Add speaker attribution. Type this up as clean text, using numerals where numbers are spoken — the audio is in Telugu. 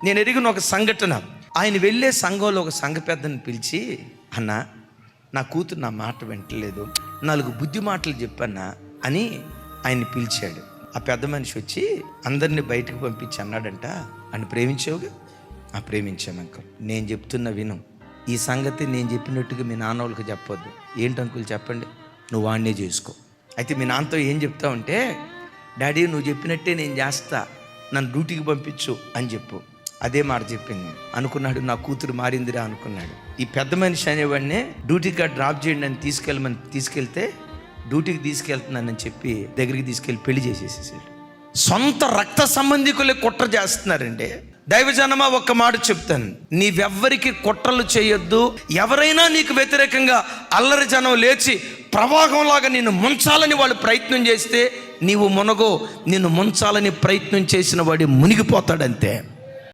Speaker 1: నేను ఎరిగిన ఒక సంఘటన. ఆయన వెళ్ళే సంఘంలో ఒక సంఘ పెద్దని పిలిచి, అన్న నా కూతురు నా మాట వింటలేదు, 4 బుద్ధి మాటలు చెప్పన్నా అని ఆయన్ని పిలిచాడు. ఆ పెద్ద మనిషి వచ్చి అందరినీ బయటకు పంపించి అన్నాడంట, అని ప్రేమించావుగా? ప్రేమించాను అంకుల్. నేను చెప్తున్న విను, ఈ సంగతి నేను చెప్పినట్టుగా మీ నాన్న వాళ్ళకి చెప్పొద్దు. ఏంటి అంకుల్ చెప్పండి? నువ్వు వాడినే చేసుకో. అయితే మీ నాన్నతో ఏం చెప్తావంటే, డాడీ నువ్వు చెప్పినట్టే నేను చేస్తా, నన్ను డ్యూటీకి పంపించు అని చెప్పు. అదే మాట చెప్పింది. అనుకున్నాడు నా కూతురు మారిందిరా అనుకున్నాడు. ఈ పెద్ద మనిషి అనేవాడినే డ్యూటీకి డ్రాప్ చేయండి అని తీసుకెళ్తే డ్యూటీకి తీసుకెళ్తున్నానని చెప్పి దగ్గరికి తీసుకెళ్ళి పెళ్లి చేసేసేసాడు. సొంత రక్త సంబంధికులే కుట్ర చేస్తున్నారండి. దైవజనమా ఒక్క మాట చెప్తాను, నీవెవ్వరికి కుట్రలు చేయొద్దు. ఎవరైనా నీకు వ్యతిరేకంగా అల్లరి జనం లేచి ప్రవాహంలాగా నిన్ను ముంచాలని వాళ్ళు ప్రయత్నం చేస్తే నీవు మునగో. నిన్ను ముంచాలని ప్రయత్నం చేసిన వాడు మునిగిపోతాడంతే.